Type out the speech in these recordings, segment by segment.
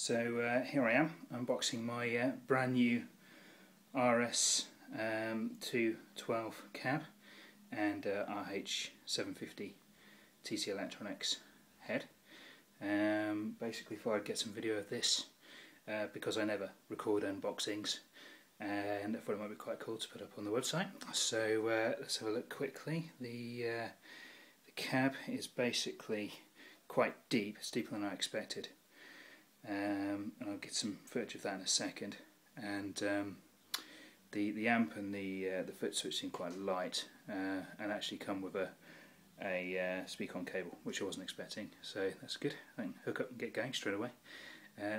So here I am unboxing my brand new RS212 cab and RH750 TC Electronics head. Basically thought I'd get some video of this because I never record unboxings, and I thought it might be quite cool to put up on the website. So let's have a look quickly. The cab is basically quite deep. It's deeper than I expected. And I'll get some footage of that in a second. And the amp and the foot switch seem quite light, and actually come with a speak-on cable, which I wasn't expecting. So that's good. I can hook up and get going straight away.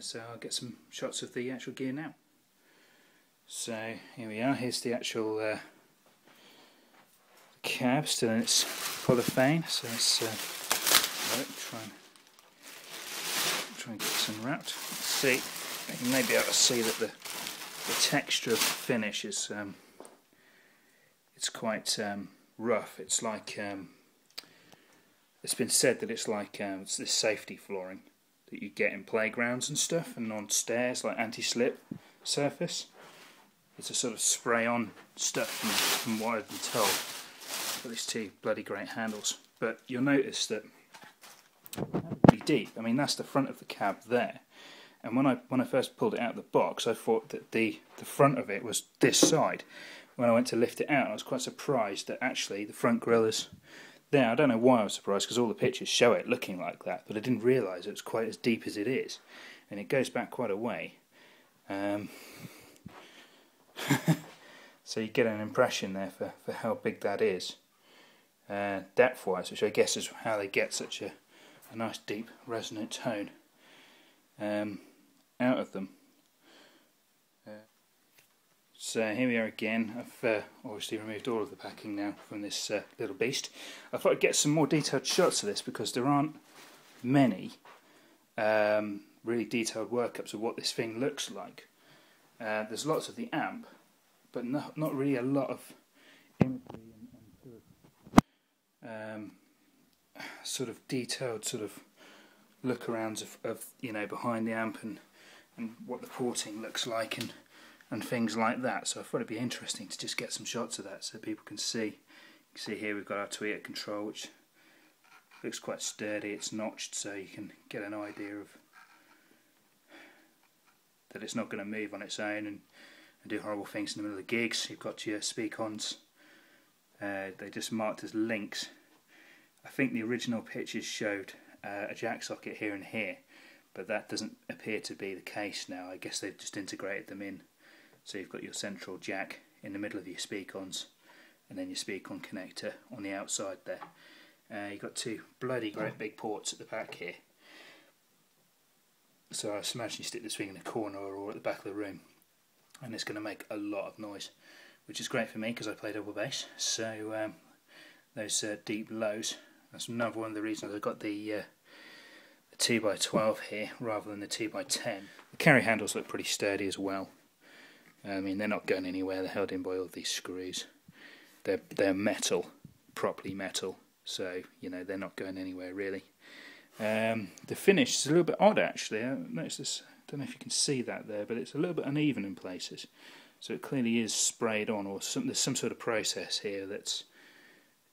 So I'll get some shots of the actual gear now. So here we are. Here's the actual cab, still in its polythene. So let's try and get this unwrapped. Let's see. You may be able to see that the texture of the finish is it's quite rough. It's like it's been said that it's like it's this safety flooring that you get in playgrounds and stuff, and on stairs, like anti-slip surface. It's a sort of spray-on stuff from what I've been told. Got these two bloody great handles, but you'll notice that pretty deep. I mean, that's the front of the cab there, and when I first pulled it out of the box, I thought that the front of it was this side. When I went to lift it out, I was quite surprised that actually the front grille is there. I don't know why I was surprised, because all the pictures show it looking like that, but I didn't realise it was quite as deep as it is, and it goes back quite a way. So you get an impression there for how big that is, depth-wise, which I guess is how they get such a nice deep resonant tone out of them. So here we are again. I've obviously removed all of the packing now from this little beast. I thought I'd get some more detailed shots of this because there aren't many really detailed workups of what this thing looks like. There's lots of the amp, but not really a lot of imagery and sort of detailed sort of look-arounds of you know, behind the amp and what the porting looks like and things like that. So I thought it'd be interesting to just get some shots of that so people can see. You can see here we've got our tweeter control, which looks quite sturdy. It's notched, so you can get an idea of that it's not going to move on its own and do horrible things in the middle of gigs. You've got your speak-ons. They just marked as links. I think the original pictures showed a jack socket here and here, but that doesn't appear to be the case now. I guess they've just integrated them in. So you've got your central jack in the middle of your speak-ons, and then your speak-on connector on the outside there. You've got two bloody great big ports at the back here. So I imagine you stick this thing in a corner or at the back of the room, and it's going to make a lot of noise, which is great for me because I play double bass. So those deep lows, that's another one of the reasons I got the 2x12 here rather than the 2x10. The carry handles look pretty sturdy as well. I mean, they're not going anywhere. They're held in by all of these screws. They're metal, properly metal, so you know they're not going anywhere really. The finish is a little bit odd actually. I noticed this. I don't know if you can see that there, but it's a little bit uneven in places. So it clearly is sprayed on, or there's some sort of process here that's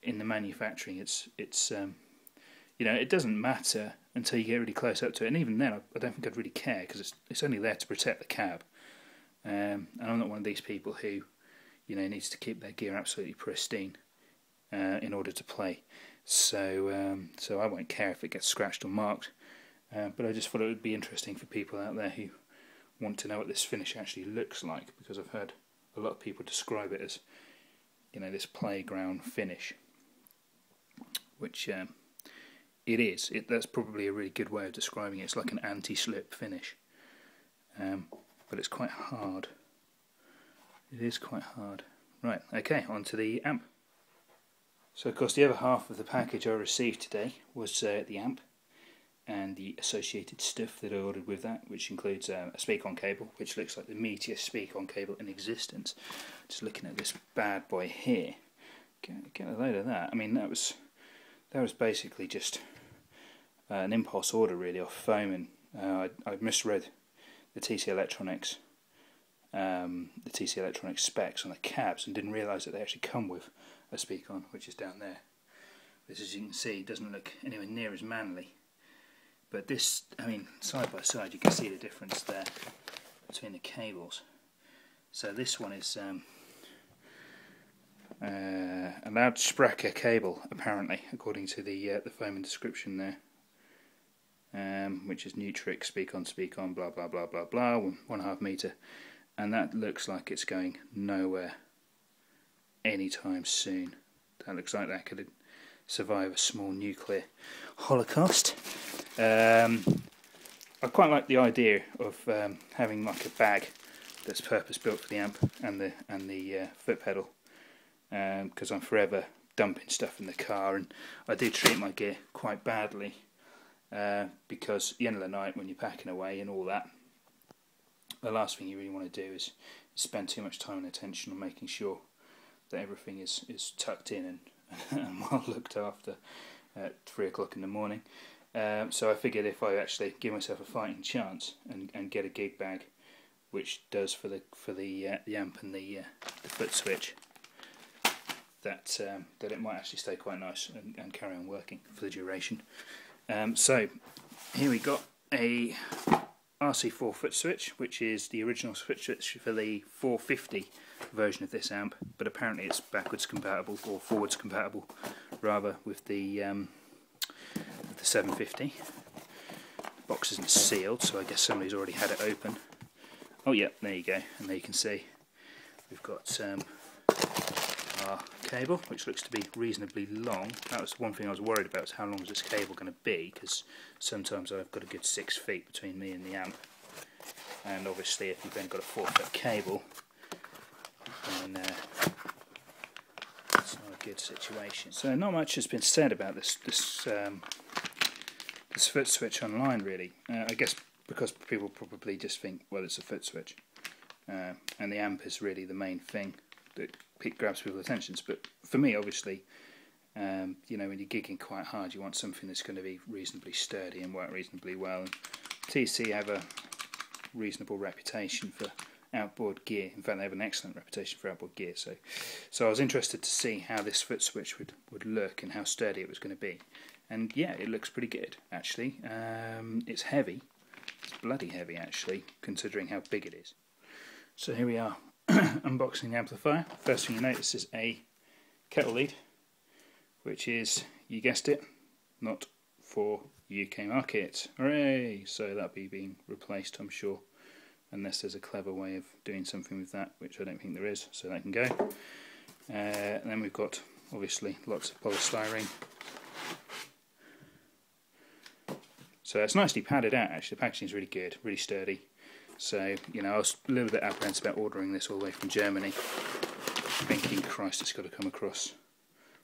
in the manufacturing. It's you know, it doesn't matter until you get really close up to it, and even then I don't think I'd really care because it's only there to protect the cab. And I'm not one of these people who, you know, needs to keep their gear absolutely pristine in order to play. So so I won't care if it gets scratched or marked. But I just thought it would be interesting for people out there who want to know what this finish actually looks like, because I've heard a lot of people describe it as, you know, this playground finish, which it is. That's probably a really good way of describing it. It's like an anti-slip finish, but it's quite hard. It is quite hard. Right, okay, on to the amp. So of course the other half of the package I received today was the amp and the associated stuff that I ordered with that, which includes a speak-on cable, which looks like the meatiest speak-on cable in existence. Just looking at this bad boy here, get a load of that. I mean, that was basically just an impulse order really off foam I misread the TC Electronics specs on the cabs and didn't realise that they actually come with a speak-on, which is down there. This, as you can see, doesn't look anywhere near as manly. But this, I mean, side by side, you can see the difference there between the cables. So this one is a Loudsprecher cable, apparently, according to the foam and description there, which is Nutrix, speak-on, blah blah blah blah blah, 1.5 metre, and that looks like it's going nowhere anytime soon. That looks like that could survive a small nuclear holocaust. I quite like the idea of having like a bag that's purpose built for the amp and the foot pedal, because I'm forever dumping stuff in the car, and I do treat my gear quite badly, because at the end of the night when you're packing away and all that, the last thing you really want to do is spend too much time and attention on making sure that everything is tucked in and well looked after at 3 o'clock in the morning. So I figured if I actually give myself a fighting chance and get a gig bag, which does for the amp and the foot switch, that it might actually stay quite nice and carry on working for the duration. So here we got a RC4 foot switch, which is the original foot switch for the 450 version of this amp, but apparently it's backwards compatible, or forwards compatible rather, with the 750. The box isn't sealed, so I guess somebody's already had it open. Oh yeah, there you go, and there you can see we've got our cable, which looks to be reasonably long. That was one thing I was worried about, is how long is this cable going to be, because sometimes I've got a good 6 feet between me and the amp, and obviously if you've then got a 4-foot cable, then it's not a good situation. So not much has been said about this foot switch online, really. I guess because people probably just think, well, it's a foot switch, and the amp is really the main thing that grabs people's attentions. But for me, obviously, you know, when you're gigging quite hard, you want something that's going to be reasonably sturdy and work reasonably well. And TC have a reasonable reputation for outboard gear. In fact, they have an excellent reputation for outboard gear. So I was interested to see how this foot switch would look and how sturdy it was going to be. And yeah, it looks pretty good, actually. It's heavy. It's bloody heavy, actually, considering how big it is. So here we are, unboxing the amplifier. First thing you notice is a kettle lead, which is, you guessed it, not for UK market. Hooray! So that'll be being replaced, I'm sure, unless there's a clever way of doing something with that, which I don't think there is, so that can go. And then we've got, obviously, lots of polystyrene. So it's nicely padded out, actually. The packaging is really good, really sturdy. So, you know, I was a little bit apprehensive about ordering this all the way from Germany, thinking, Christ, it's got to come across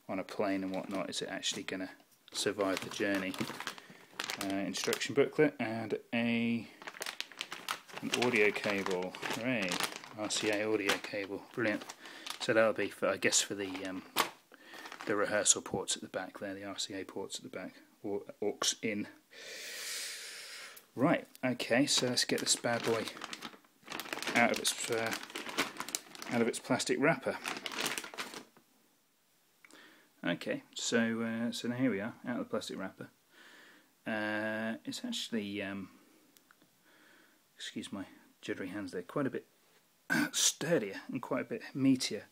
on a plane and whatnot. Is it actually going to survive the journey? Instruction booklet and an audio cable. Hooray! RCA audio cable. Brilliant. So that'll be, for, I guess, for the rehearsal ports at the back there, the RCA ports at the back, or aux in. Right, okay, so let's get this bad boy out of its plastic wrapper. Okay, so now here we are, out of the plastic wrapper. It's actually, excuse my jittery hands there, quite a bit sturdier and quite a bit meatier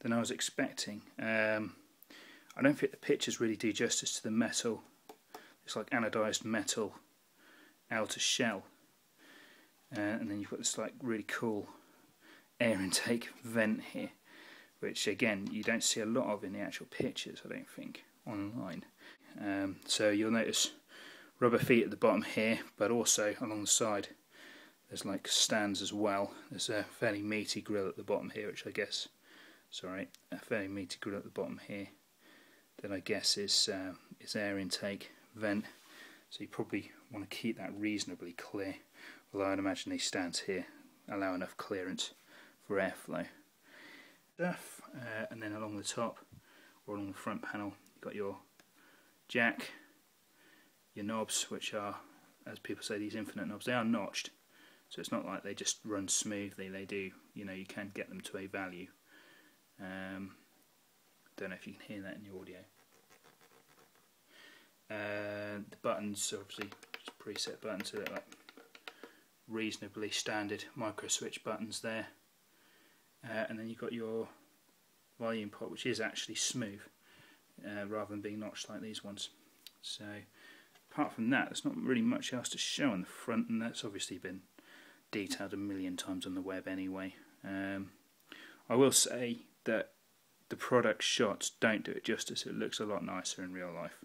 than I was expecting. I don't think the pictures really do justice to the metal. It's like anodised metal outer shell, and then you've got this like really cool air intake vent here, which again you don't see a lot of in the actual pictures, I don't think, online. So you'll notice rubber feet at the bottom here, but also along the side there's like stands as well. There's a fairly meaty grill at the bottom here, which I guess, sorry, a fairly meaty grill at the bottom here that I guess is air intake vent. So you probably want to keep that reasonably clear, although I'd imagine these stands here allow enough clearance for airflow. And then along the top, or along the front panel, you've got your jack, your knobs, which are as people say, these infinite knobs, they are notched, so it's not like they just run smoothly. They do, you know, you can get them to a value. Don't know if you can hear that in your audio. The buttons are obviously just preset buttons, so they're like reasonably standard micro switch buttons there. And then you've got your volume pot, which is actually smooth rather than being notched like these ones. So apart from that, there's not really much else to show on the front, and that's obviously been detailed a million times on the web anyway. I will say that the product shots don't do it justice. It looks a lot nicer in real life.